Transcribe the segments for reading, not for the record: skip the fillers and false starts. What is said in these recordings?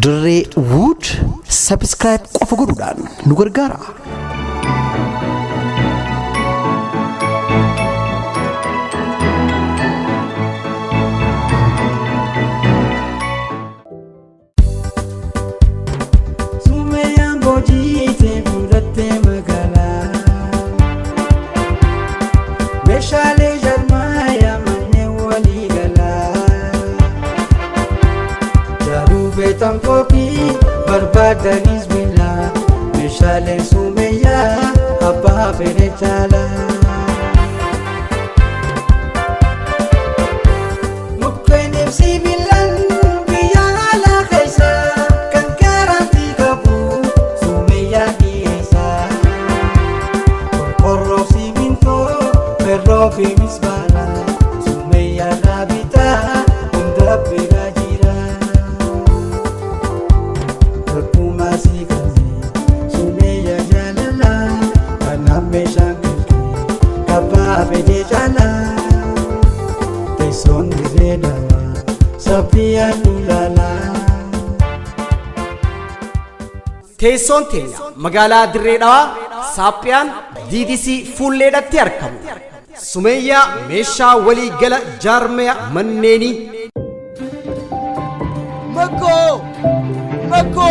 Dirree Wood subscribe qofa godhuudhaan nu gargaara. Barbadanis bila mishalen sumeya abba fere chala mukkenem sibilan biya la khaisa kan garanti kabu sumeya diesa korro siminto perro fimisbana sumeya nabita unda pirajira Abede jala Teson direda Sapia tulala Teson teenya magaalaa Dirreedhaa Saaphiyaan DDC fuulleedhatti argamu. Sumeeyyaa meeshaa walii gala jaarmaya manneenii. Makko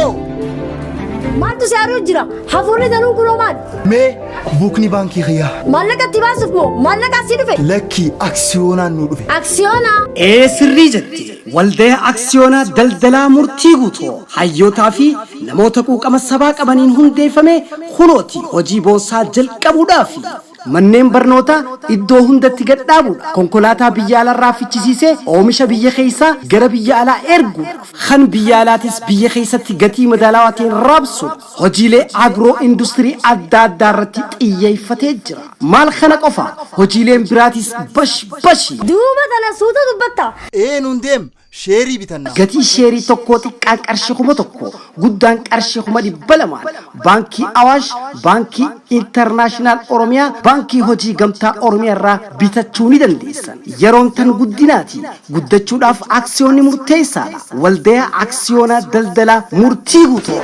Maaltu siyaaruu jira? Hafuurri danuun kunoo maal? Mee buukni baankii khiyyaa. Maallaqa itti baasuuf moo maallaqa asii dhufe? Lakki aksiyoonaan nu dhufe. Aksiyoonaa? Sirrii jetti. Waldaa aksiyoonaa daldalaa murtii guutuu hayyootaa fi namoota quuqama sabaa qabaniin hundeeffame kunooti hojii boonsaa jalqabuudhaaf. Manneen barnootaa iddoo hundatti gadhaabuudha. Konkolaataa biyya alaarraa fichisiisee oomisha biyya keessaa gara biyya alaa ergu. Kan biyya alaatis biyya keessatti gatii madaalawaa ta'een raabsu. Hojiilee agroo industirii adda addaa irratti xiyyeeffatee jira. Maal kana qofa hojiileen biraatis bashi. Duuba tana suuta dubbatta. Nuun deem sheerii bitanna. Gatii sheerii tokkoo xiqqaan qarshii 1,000 guddaan qarshii 200 baankii Awaash baankii Internaashinaal Oromiyaa baankii hojii gamtaa Oromiyaa irraa bitachuu ni dandeessan. Yeroon tan guddinaati. Guddachuudhaaf aksiyoonni murteessaadha. Waldaa aksiyoonaa daldalaa murtii guutuu.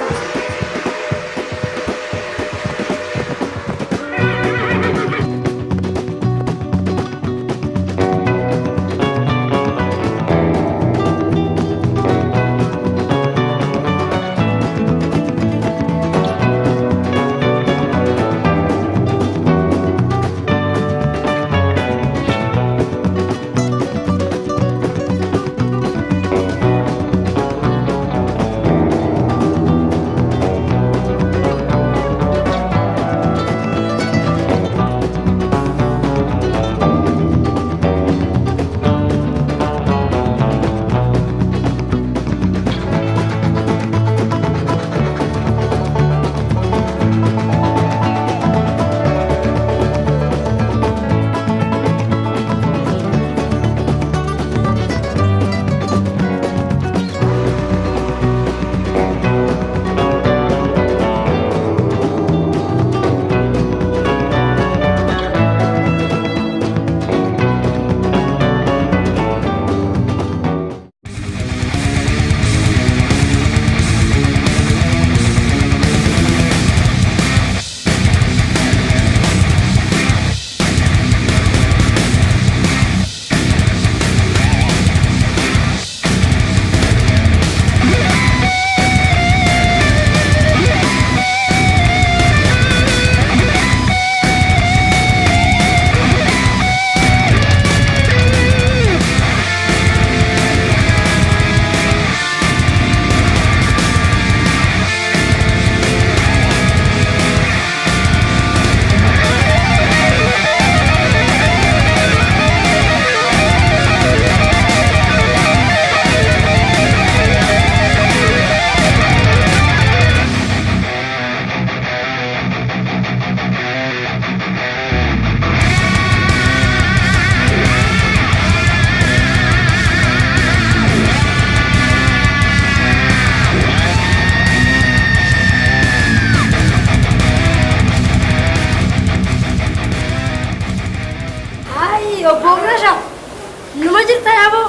Numa jirta yaaboo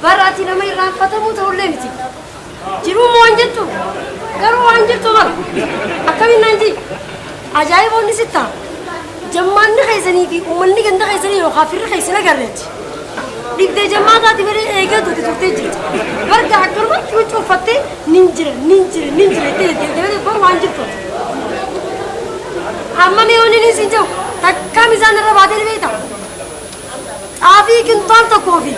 barraati nama irraanfatamu ta'ullee miti. Jiruu moo jettu garuu waan jettu bara akkamiin naan jee ajaa'iboonni sitta jammaanni keessanii fi uummanni ganda keessanii yookaan firri keessan agarreetti dhibdee jammaataati bari eegatuuti turtee jirti barga akkanumatti huccuu uffattee nin jira itti bar waan jirtu amma mi'oonni ni siin jiru takka misaan irra baatee ni beekta xaafii kintoon tokkoo fi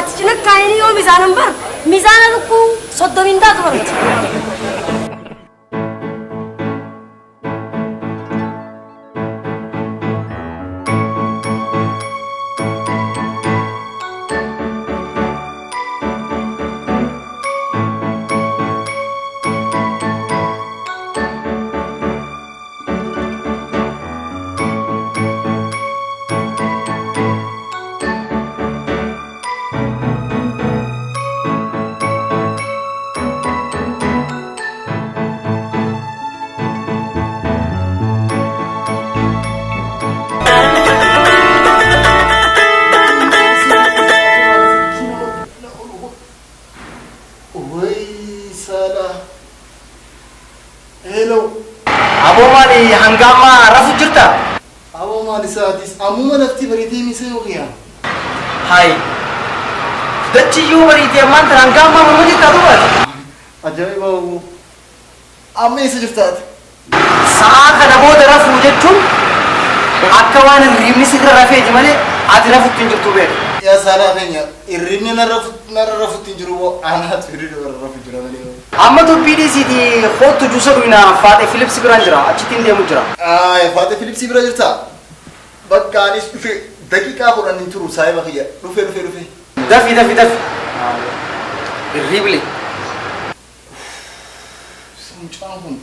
ati cina kaayanii yoo misaanan bar misaana lukkuu 30 taatu barati. Hangama rafu jirta? Abo maali saatis ammuma lafti bareedee misee ogiya. Hai. Dachi yoo bareedee ammaan tana hangama morma jirta duuba. Ajaa'iba ogu. Amma eessa jirtaati? Sa'a kana booda rafuu jechuun akka waan hirribni sirra rafeeti malee ati rafutti hin jirtu beeku. Yaa saalaa keenya hirribni narra rafutti hin jiru moo anaatu hirribni narra rafu jira malee. Amma dubbii dhiisiiti kootu juusa dhuyna Faate Philips biraan jira achitti deemu jira. Faate Philips bira jirta? Bakka anis dhufe daqiiqaa 10 hin turu saayiba kiyya dhufe. Dafi. Hirribli. Mucaan kun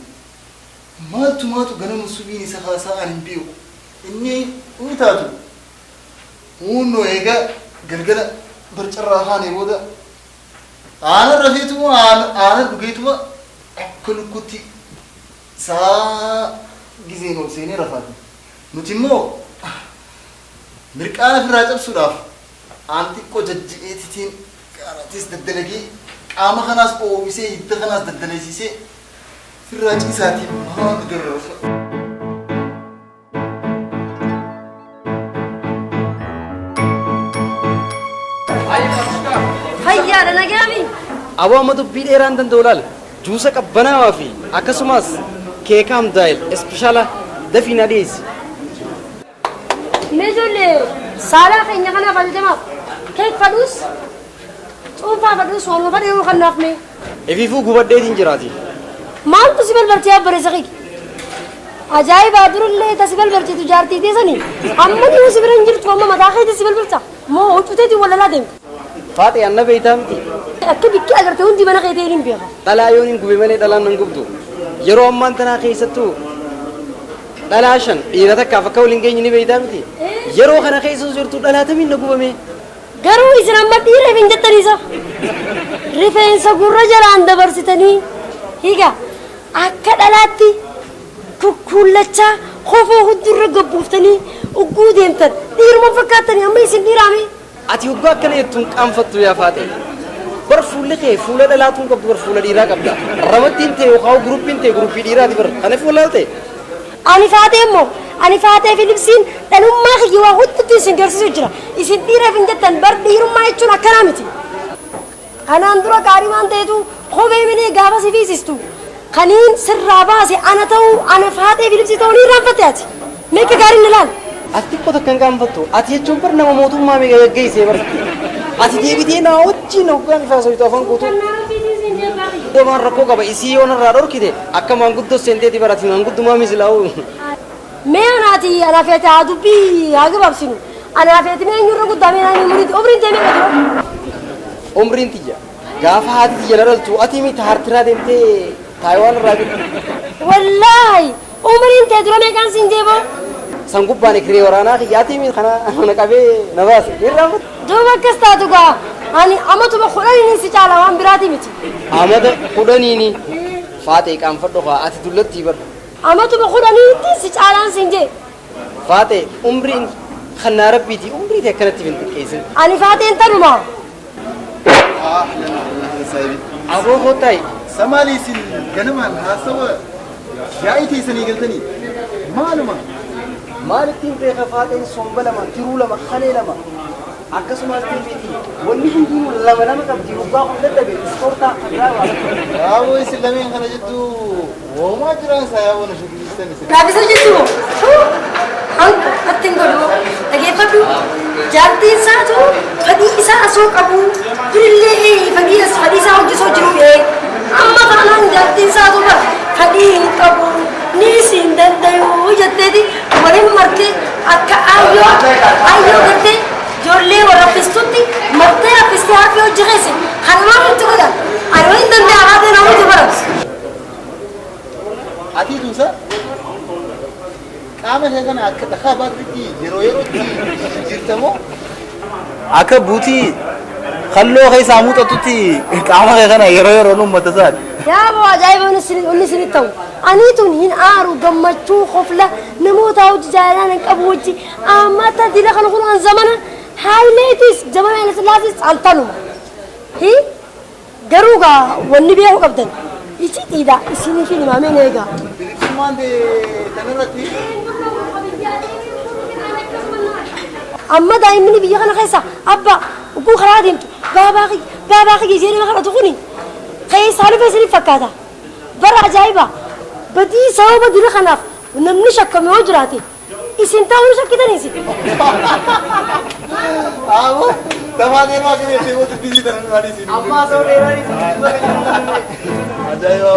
maaltu ganama subiin isa haasa'an hin beeku. Inni taatu. Hunno egaa galgala barcarraa haanee booda aanan rafeetuma aanan dhugeetuma akka lukkutti saa gizeen ol seenee rafaatu. Nuti immoo mirqaana ofirraa cabsuudhaaf aan xiqqoo jajji'eetitiin qaaratis daddalagee qaama kanaas oomisee hidda kanaas daddaleessisee ofirraa ciisaatiin maan garraafa. Fayyaadha nagaami. Aboo amma dubbii dheeraan danda'u laal juusa qabbanaawaa fi akkasumas keekaam daayil ispeeshaala dafii na dhiyeessi. Meejoollee saalaa keenya kanaaf ajajamaaf keek fadhuus cuunfaa fadhuus waanuma fadhee kan naaf mee. Ifiifuu gubadheetiin jiraati. Maaltu si balbalchee abbareessa qiqi. Ajaa'ibaa durullee tasi balbalchitu jaartii teessanii amma dhiyuu si bira hin jirtu amma mataa keetii si balbalcha moo huccuteetiin walalaa deemtu. Faate anna beeytaa miti. Akka bikki agartee hundi mana keetii hin beeka. Dhalaa yoon hin gube malee dhalaan nan gubdu. Yeroo ammaan tanaa keessattuu dhalaa 5 dhiira takkaaf akka waliin geenye ni beeytaa miti. Yeroo kana keessa jirtu dhalaa tamiin na gubame. Garuu isin amma dhiireef hin jettaniisa. Rifeensa gurra jalaan dabarsitanii higa akka dhalaatti kukkullachaa kofoo hundurra gabbuuftanii ugguu deemtan dhiiruma fakkaatanii amma isin dhiiraame. Ati ugguu akkana jettuun qaanfattu yaa Faate. Bar fuulli kee fuula dhalaatuun qabdu bar fuula dhiiraa qabda. Ramattiin ta'e yookaan guruppiin ta'e guruppii dhiiraati bar. Kana fuulaal ta'e. Ani Faate immoo ani Faate Philipsiin dhalummaa kiyya waa hunduutti isin garsiisu jira. Isin dhiiraaf hin jettan bar dhiirummaa jechuun akkanaa miti. Kanaan dura gaarii waan ta'etu kophee minee gaafa si fiisistu. Kaniin sirraa baase ana ta'uu ana Faate Philipsii ta'uu ni irraanfatte ati. Meeqa gaariin ni laal. Ati xiqqoo takka hin qaanfattu. Ati jechuun bar nama mootummaa meeqa gaggeessee bar. Ati deebitee naa wajjin hoggaan ifaa soyitu afaan guutuu. Domaan rakkoo qaba isii yoo narraa dhorkite akka maanguddoo seenteeti barati maanguddummaa mislaa'u. Mee anaati anaafeeti haa dubbii haa gabaabsinu. Anaafeeti mee eenyurra guddaa mee naannoo muriiti umriin ta'e meeqa jira? Umriin tiyya gaafa haati tiyya na dhaltu ati miti hartiraa deemtee Taayiwaan irraa jiru. Wallaahi umriin ta'e dura meeqaan siin deeboo? San gubbaan ekiree waraanaa kiyyaatii miti kana na qabee na baase. Irraanfatu. Duuba akkas taatu gaa ani amatuma 10 si caala waan biraati miti. Amata 10 Faate qaanfadhu kaa ati dullatti bar. Amatuma 10 si caalaan siin jee. Faate umriin kannaa rabbiiti umrii ta'e akkanatti hin xiqqeessin. Ani Faateen tanuma. Aboo kootaay Samalisin ganaman hasawa yaa'iti sanii galtanii maaluma maalittiin beeka faateen somba lama tiruu lama kalee lama akkasumas tiifiiti wanni hundinuu lama qabdi gubbaa hunda dhabe ispoortaa biraa waa yaa'oo isin lameen kana jettu woomaa jiraan saa yaa'oo na shukriistan isin Gaafisa jechuun hanga attiin godhu dhageeffadhu jaartiin isaatu fedhii isaa asoo qabu birillee fedhii isaa hojjesoo jiru amma kanaan jaartiin isaatu bara fedhii hin qabu ni siin dandayu jetteeti waliin martee akka ayyoo gartee ijoollee warra fistutti martee haffistee hafi hojjekeesse kanumaan nutti godhan ani waliin danda'a haatee namoota baramsi. Ati tuusa qaama ishee kana akka dhakaa baatutti yerootti jirtamoo akka buutii kalloo keessaa muuxatutti qaama ishee kana yeroon uummata isaati. Yaa boo ajaa'iba inni isinit ta'u aniituun hin aaru gammachuu qofla namoota hojii jaalalaa hin qabu hojii amma tajaajila kana kunuun zamana haayileetis zamana haayile sillaasis caaltanuma garuu gaa wanni beeku qabdan ichi dhiidha isinii fi himaameen eegaa. Amma daa'imni biyya kana keessa abbaa ugguu karaa deemtu baabaa kiyya nama kadhatu kuni keessaa dhufe isiniif fakkaata bara ajaa'iba badii sababa dila kanaaf namni shakkame yoo jiraate isin ta'uu shakkitanii isin. Tamaatee maa kiri itti mootu biyyi tanaan maali isin. Ammaa soo dheeraan isin ajaa'iba.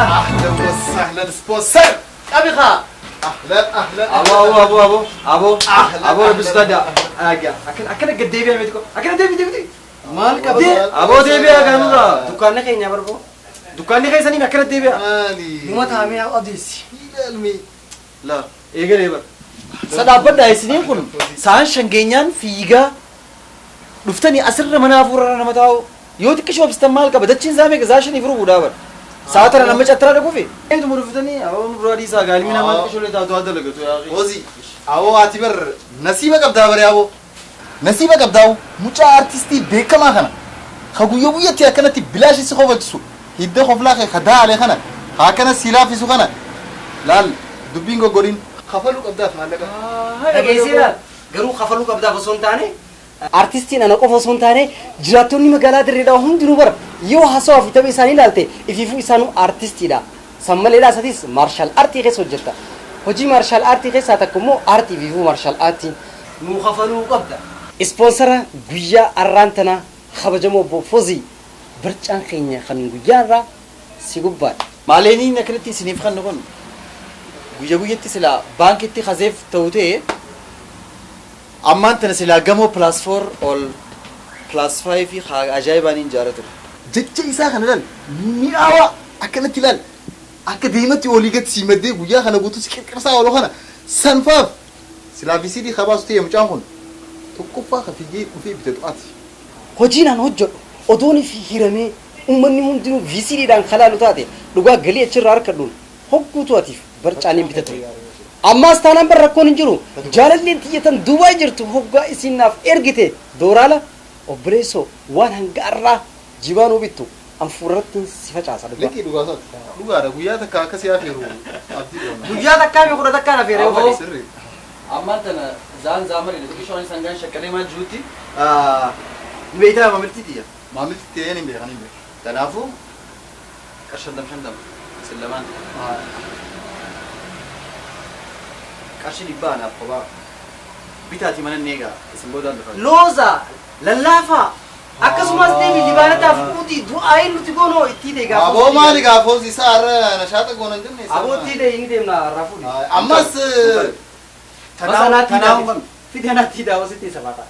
أهلا سبونسر أبيخا أهلا أبو بستادا أكن قديبي أمتكو أكن ديبي مالك أبو ديبي أكنورا دكانة كينيا بربو دكانة كيس أني أكن ديبي مالي نما تامي أوديسي علمي لا إيجا ديبر Sadabbat daa'isniin kun saan shangeenyaan fiigaa dhuftanii asirra mana hafuurarra nama taa'u yoo xiqqishoo bistan maal qaba dachiin saamee gazaa shanii firuu buudhaa bara saatara nama cattara dhaquufi. Eetu murfatanii awwa muraa diisaa gaalmi nama xiqqishoo taatu adda lagatu yaa. Ozi awwa ati bar nasiba qabdaa bare awwa nasiba qabdaa mucaa artistii beekamaa kana ka guyyaa guyyaatti akkanatti bilaashi si qofachisu hidda qoflaa kee kadaalee kana haakana silaafisu kana laal dubbiin goggorin kafalu qabdaaf maallaqa. Dhageessiidhaan garuu kafaluu qabdaaf osoo hin taane Artistiin ana qofa osoo hin taane jiraattonni magaalaa Dirreedhaa hundinuu bara yoo haasawaa fi taphee isaanii ilaalte ifiifuu isaanuu artistiidha. Sammaleedhaa isaatiis maarshaal aartii keessa hojjetta. Hojii maarshaal aartii keessaa takka immoo aartii ifiifuu maarshaal aartii. nuu kafaluu qabda. Ispoonsara guyyaa arraan tanaa kabajamoo obbo Fozii barcaan keenya kan guyyaa irraa si gubbaadha. Maaleeniin akkanatti isiniif kan kun guyyaa guyyaatti silaa baankitti kaseef ta'u ta'e ammaan tana silaa gamoo +4 ol +5 fi ajaa'ibaan hin jaaratu. Jecha isaa kana laal mi'aawa akkanatti laal akka deematti olii gad siimaddee guyyaa kana guutuu si qirqirsaa ooloo kana sanfaaf silaa VCD kabaasu ta'e mucaan kun tokkoffaa ka fiigee dhufee bitatu ati. Hojiin an hojjedhu odoon fi hiramee uummanni hundinuu VCDdhaan kalaalu taate dhugaa galii achirraa harkadhuun hogguutu atiif barcaaniin bitatu. Ammaas taanaan bar rakkoon hin jiru jaalalleen xiyyatan Dubaay jirtu hoggaa isiinaaf ergite dooraala obboleessoo waan hanga arraa jibaanuu bittu an fuulratti si facaasa dhugaa. Lekkii dhugaadha guyyaa takka akkasii hafeeru. Guyyaa takkaa fi kudha takkaa na feeree uffatee. Sirrii. Ammaan tana zaan zaamari xiqqishoon sangaan shakkalee maal jiruutti Ni beektaa maamiltiitiya. Maamilti ta'ee ni beekan hin beekan. Kanaafuu shandam sillamaan qarshii dhibbaa naaf kophaa bitaatii mana neegaa isin boodaan dhufa. Looza lallaafaa akkasumas deebi libaanataaf quutii du'aa hin nuti goonoo itti deegaa aboo maali gaafoo isaarra nashaata goonan jenne aboo itti dee hin deemna rafuudha ammas kanaaf fidanaatti daawwasitti safaata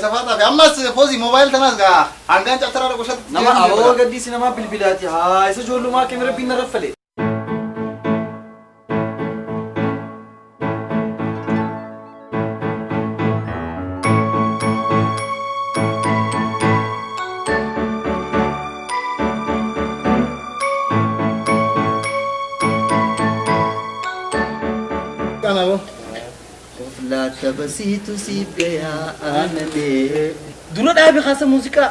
safaata fi ammas foozi moobaayil tanas gaa hangaan cabtaraadha goshatti nama aboo gaddisi nama bilbilaati haa isa joollumaa kemira binna raffale لا تبسيط سيب يا أنا ليه dura dhaabi kaasa muuziqaa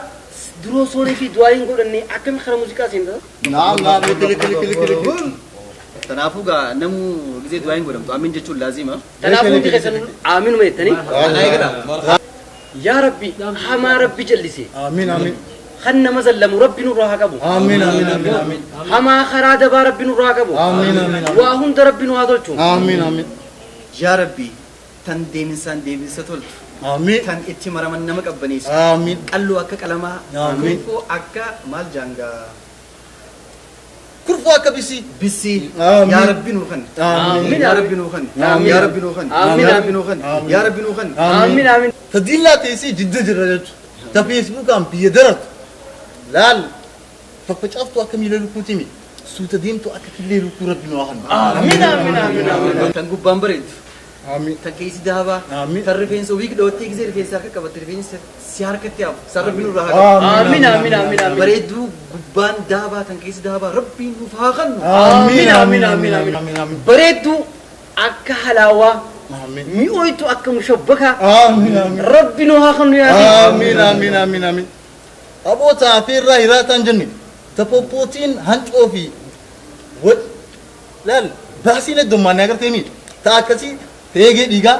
duroo sooree fi du'aayin godhanne akkami kara muuziqaa seentaa نعم نعم كل tanaafuu gaa namu gizee du'aayin godhamtu amiin jechuun laazima kanaafuu hundi keessan aaminuma jettanii yaa rabbi hamaa rabbi jallise آمين آمين kan nama zallamu rabbi nurraa haa qabu آمين آمين آمين آمين hamaa karaa dabaa rabbi nurraa haa qabu آمين آمين waa hunda rabbi nu haa tolchu آمين آمين yaa rabbi tan deeminsaan deebisa toltu آمين tan itti maraman nama qabbaneessu آمين qalloo akka qalamaa Amiin. kurfoo akka maal jaangaa كرفوا كبسي bisii Amiin. yaa rabbi nuu kan آمين yaa rabbi nuu kan Amiin. yaa rabbi nuu kan Amiin. yaa rabbi nuu kan yaa rabbi nuu kan aamin aamin تديلا تيسي جدا جرجت تفيسبوك ام بيدرت لال ففجأتو أكم يلو كوتيمي سو تديمتو أكم يلو كوربنا وحن aamin aamin aamin aamin tan gubbaan bareedu آمين tan keessa daabaa Amiin. tan rifeensa wiik dhoottee gisee rifeensa akka qabatte rifeensa si harkatti hafu san rabbi nurraa haa qabu aamin aamin aamin aamin bareedduu gubbaan daabaa tan keessa daabaa rabbiin nuuf haa kennu aamin aamin aamin aamin bareedduu akka halaawaa آمين mi'ooytu akka mushabbakaa آمين آمين rabbi nu haa kennu yaa آمين آمين آمين آمين أبو تافير راي راتان جني تبوبوتين هنج أوفي ود لال باسين الدمان ناقر تيمي تاكسي تيجي ديجا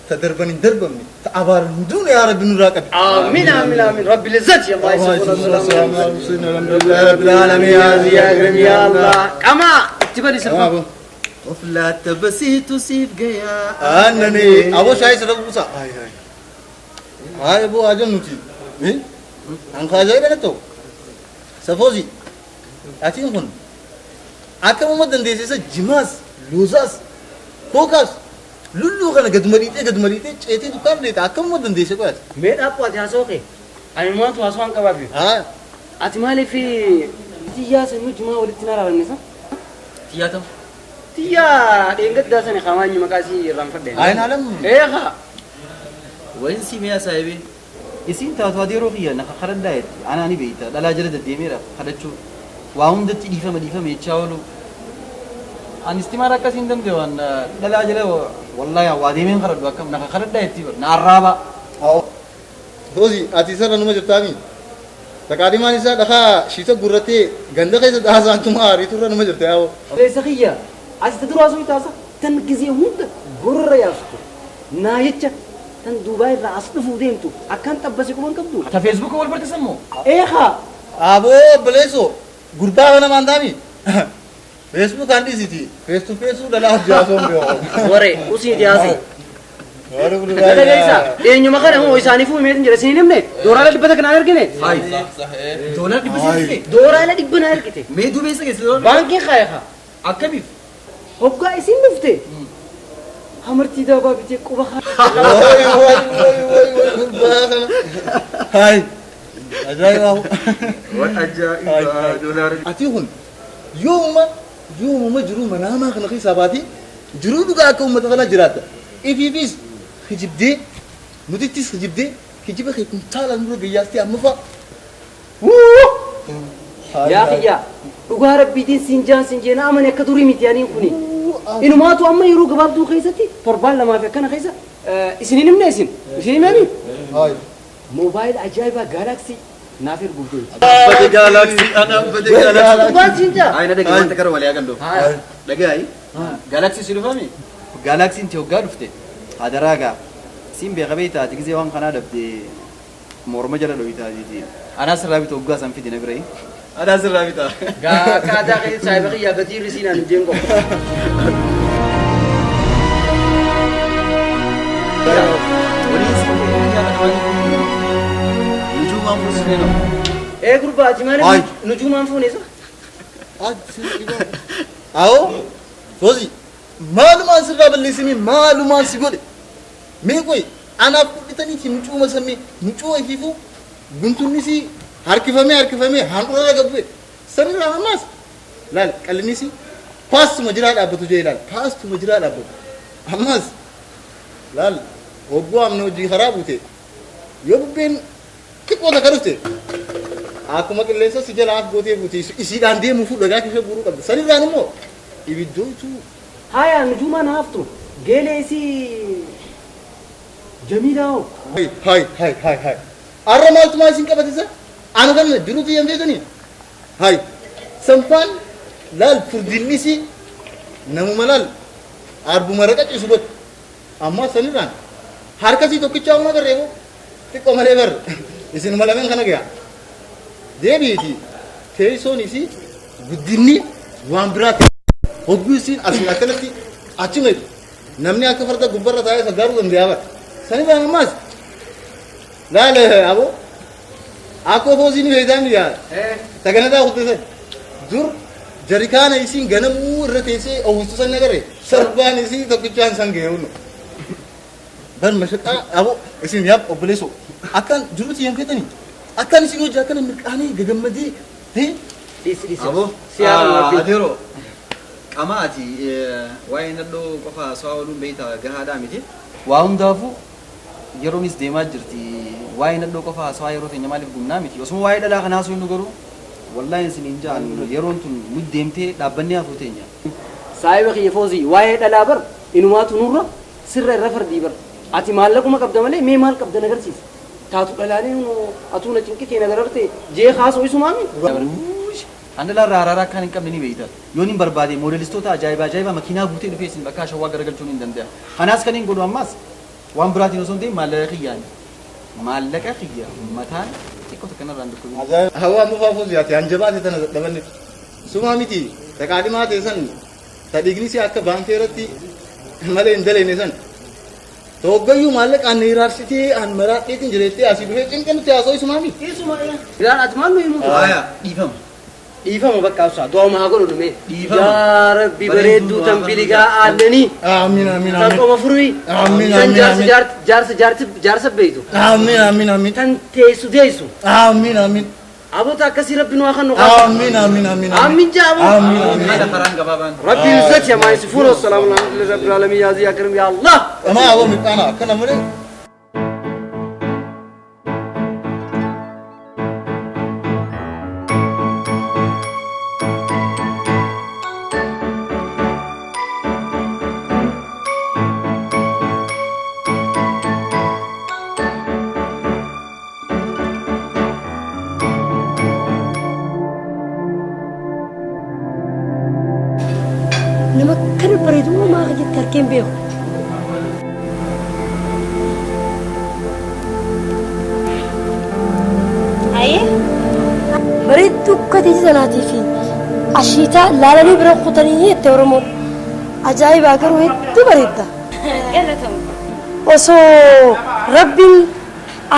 تدربني دربني تعبار دون يا رب نراك aamin aamin aamin rabbi lizzat ya allah الحمد لله رب العالمين ya akram ya allah kama tibali sirba وفلا تبسيط سيف جيا أنني أبو شاي سرب بوسا هاي أبو أجن نوتي إيه أنك أجاي بنتو سفوزي أتين هون أكمل ما دنديسي جماس لوزاس كوكاس لولو كنا قد مريتي أتين دكان ليت أكمل ما دنديسي كويس meed apu ati hasooke ani maatu hasuan qabafi ها ati maaliif tiyyaa sanu jumaa walitti naraarannisa تياتم tiyyaa dheengaddaa sani qamaanyi maqaasii irraan fadhe أين علم eeqa وين سيمي يا سايبي يسين تاتوا ديرو خيا نخ خرد دايت انا اني بيتا دلا جلد ديميرا خدچو واهم دت ديفم يچاولو ان استمارا كسين دم ديوان دلا جله والله يا واديمين خرد وكم نخ خرد دايت نارابا أو فوزي أتيسر نما جبتامي تكادي ما نسا دخا شيتا غرتي غندا كيس داسا أنتم أريتورا نما جبتاو leessa kiyya ati taduraasuu itaasa tan gizee hunda gorra yaastu naa jecha tan duubaa irraa as dhufuu deemtu akkaan xabbase quban qabdu تا فيسبوك اول برك سمو eeqa أبو بليسو غربا أنا ماندامي فيسبوك عندي سيتي فيس تو فيس دلا جاسون بيو ware usii diyaasi dhaggeessa eenyuma kana moo isaaniifuu himeetin jedhe siin himne dooraala dhibbata kanaan argine هاي دولار دي بس dooraala dhibba na argite مي دو بيسا كيس baankiin kaayaha اكبيف hoggaa isin dhufte hamartii daabaa bitee quba هاي أجاي واو وأجائب دولار أتيهن يوم ما جرو مناما خنا خي ساباتي جرو دقا كم متفنا جراتا إفيفيس خجيب دي نوديتيس خجيب دي خجيب خي كم تالا نور جياستي أمفا yaa kiyya dhugaa rabbiitiin siinjaan siinjeen amane akka durii miti yaaniin kuni inumaatu amma yeroo gabaabduu keessatti torbaan lamaa fi akkana keessa isinin himne isin himani هاي moobaayil ajaa'ibaa gaalaksii naaf erguuf deemti بدي جالاكسي انا بدي جالاكسي dhugaan siinjaa هاي ندق ما تكرر ولا يقلو دقاي جالاكسي شنو فهمي جالاكسي انت وقا دفته هذا راقا سين بيغبيتا تجزي وان قناه دبدي مورمجل لو يتاجي انا سرابي توقا سان في دنبري انا سرابي تا gaa kaadaa keessa saayiba kiyyaa gatii risiinaan hin jeengo وليس waan fuusinee nama. Gurbaatii Hai. maaliif nujuumaan fuunesa? Awo Fozi maalumaan sirraa balleessimee maalumaan si godhe mee qoy anaaf fudhatanii si mucuuma sammee mucuuma ifiifuu guntunnis harkifamee handhuurra gabbu'e sanirraa ammaas laal qallinis paastuma jiraa dhaabbatu jee laal paastuma jiraa dhaabbatu ammaas laal hogguu amna hojii karaa buute yoo bubbeen xiqqoota kadhufte akkuma qilleensa si jala af gootee buute isiidhaan deemuu fuudha gaa kishee buuruu qabda sanirraan immoo ibiddootu Haya nujuumaan haftu geeleesi jamiilaa Hai. Arra maaltu maa isin qabatisa? Anu kan biruuti yan beekanii? Hai. Sampaan laal furdillisi namuma laal arbuma raqacisu godhe. Amma sanirraan harkasii tokkichaa uma garreefu xiqqoo malee bar isinuma lameen kana gayaa. Deebiiti teessoon isii guddinni waan biraati. Hogguu isiin asii akkanatti achuma namni akka farda gubbarra taa'ee fagaaruu danda'a bara. Sanirraan ammaas laal aboo akkoo foosiin beektaan yaa saganataa huddesan dur jarikaana isiin ganamuu irra teessee owistu san agarre sarbaan isii tokkichaan san ga'eewuno. Bar mashaqaa aboo isin yaab obboleessoo akkan jiruuti yan feetanii akkan isin hojii akkana mirqaanii gagammadee Aboo adeero qamaati waa'ee nadhoo qofa sawaa waliin beektaa gahaadhaa miti. Waa hundaafuu yeroonis deemaa jirti. Waa'ee nadhoo qofa sawaa yeroo teenya maaliif gunnaa miti. Osuma waa'ee dhalaa kanaa soo inni garuu wallaahi isin hin jaan yeroon tun nuti deemtee dhaabbannee hafuu teenya. saayiba kiyya foosii waa'ee dhalaa bar inumaatu nurra sirra irra fardii bar ati maallaquma qabda malee mee maal qabda nagarsiisa taatu dhalaalee atuu na cinqitee nagararte jee kaasoo isumaami. Andalaan raaraaraa kan hin qabne ni beekta. Yoon hin barbaade moodelistoota ajaa'iba makiinaa guutee dhufee isin bakka shawwaa garagalchuun hin danda'a. Kanaas kan hin godhu ammas waan biraatiin osoo hin ta'in maallaqa kiyyaan. Maallaqa kiyya mataan xiqqoo takka narraan dukkubi. Hawaa mufaa foosiyaati hanjabaate tana dadhabanne sumaa miti taqaadhimaa ta'e san tadhiignisi akka baankii irratti malee hin daleene san toggayyuu maallaqaan na hiraarsitee an maraadheetiin jireettee asii dhufee cinqe nuti haasoo isumaa miti. Biraan ati maal nu himu? Haaya dhiifama. Dhiifama bakka ibsaa dooma haa godhu dhume. Yaa Rabbi bareedduu tan biligaa aannanii. Amiin. Tan qoma furii. Tan jaarsa beeytu. Amiin. Tan teessu deessu. Amiin. Abota akkasii Rabbi nu haa kan nu Amiin. Amiin jaabu. Haala karaan gabaabaan. Rabbi izzati yaa maayisi fuula salaamu alhamdulillahi rabbil alamin yaa ziyaa karim yaa Allah. Amaa awwa midhaana akkana malee. nama kana bareedu uumaa jettee argeen beeku. Aye? Bareedduu ukkatee sanaatii fi ashiitaa laalanii bira kutanii jette Oromoon. Ajaa'ibaa garuu hedduu bareedda. Galatamu. Osoo Rabbiin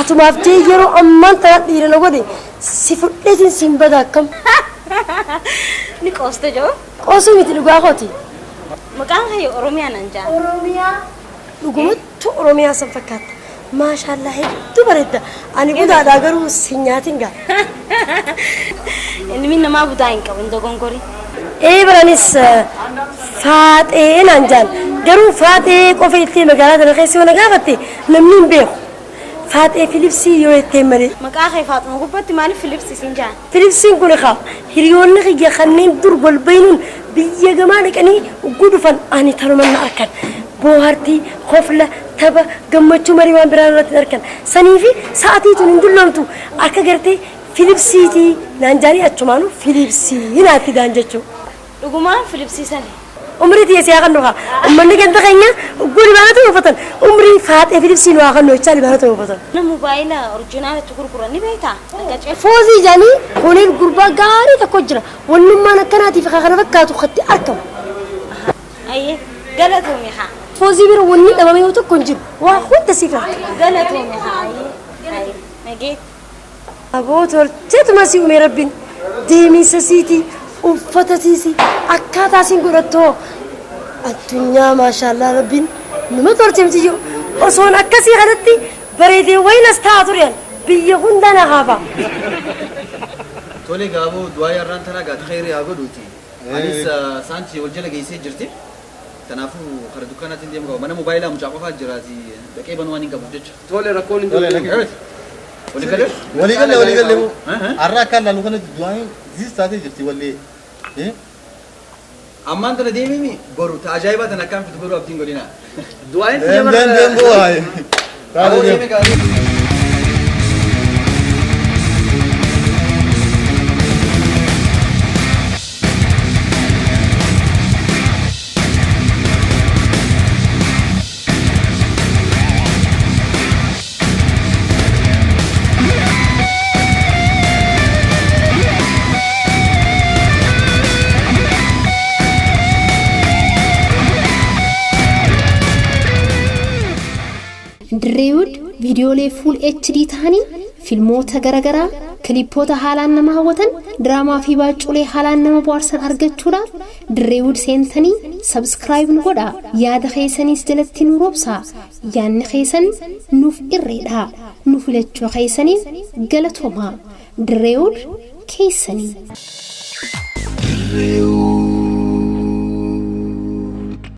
atumaaf jee yeroo ammaan tana dhiira na godhe si fudheetiin siin bada akkam. Ni qooste joo? Qoosuu miti dhugaa kooti. Maqaan kee Oromiyaa nan jaa. Oromiyaa. Dhugumattuu Oromiyaa san fakkaata. Maashaallah hedduu bareedda. Ani budaadhaa garuu si nyaatin gaa. Inni namaa budaa hin qabu hin dogongorii. Baranis faaxee naan jaan. Garuu faaxee qofa itti magaalaa tana keessa yoo na gaafatte namni hin beeku. Faaxee Filipsii yoo itti malee. Maqaa kee Faaxuma gubbatti maaliif Filipsii siin jaan? Filipsiin kun egaa hiriyoonni kiyya kanneen dur golbaynuun biyya gamaa dhaqanii ugguu dhufan ani tanumanna arkan. Boohartii, kofla, tapha, gammachuu marii waan biraan irratti arkan. Sanii fi sa'aatii tun hin dulloomtu akka gartee Filipsiitii naan jaanii achumaanuu Filipsii naatti daan jechuudha. Dhugumaan Filipsii sani. Umrii tiyya kan dhugaa. Uummanni ganda keenya ugguu dibaanatu uffatan. Umrii faaxee Filipsii nu kan hojjaa dibaanatu uffatan. Na mobaayila orjinaalitti gurguran ni beektaa? Foozii jaanii kunis gurbaa gaarii tokko jira. Wannummaan akkanaatiif kana fakkaatu katti argamu. Ayyee galatoomii haa. Foozii bira wanni dhabame yoo tokko hin jiru. Waa hunda siif laata. Galatoomii haa. Ayyee. Nagee. Aboo tolcheetuma si uume rabbiin deemisa siiti uffata siisi akkaataa siin godhattoo addunyaa maashaallah rabbiin nama tolchemti jiru osoon akkasii kanatti bareedee waynas ta'a tureen biyya hunda na haaba. Tole gaaboo du'aa yarraan tanaa gaati khayrii haa godhuuti. Anis saanchi wal jala geessee jirti. Kanaafuu kara dukkaanaatiin deemu qaba. Mana moobaayilaa mucaa qofaa jiraati. Dhaqee banuu waan hin qabuuf jecha. Tole rakkoon hin jiru. Walii galee har'a akka laalu kana du'aan zis taatee jirti wallee. Ammaan tana deemimi boru ajaa'ibaa tana akkam fitu godhu abdiin godhina. Du'aan Deem bu'aa. Aboo deeme gaarii. Dirreewwan viidiyoolee fuul HD ta'anii filmoota garaagaraa kilipoota haalaan nama hawwatan diraamaa fi baacculee haalaan nama bohaarsan argachuudhaaf dirreewwan seentanii subscribe nu godhaa yaada keessaniis jalatti nu roobsaa yaadni keessan nuuf irreedha nu filachuu keessaniif galatoomaa dirreewwan keessanii.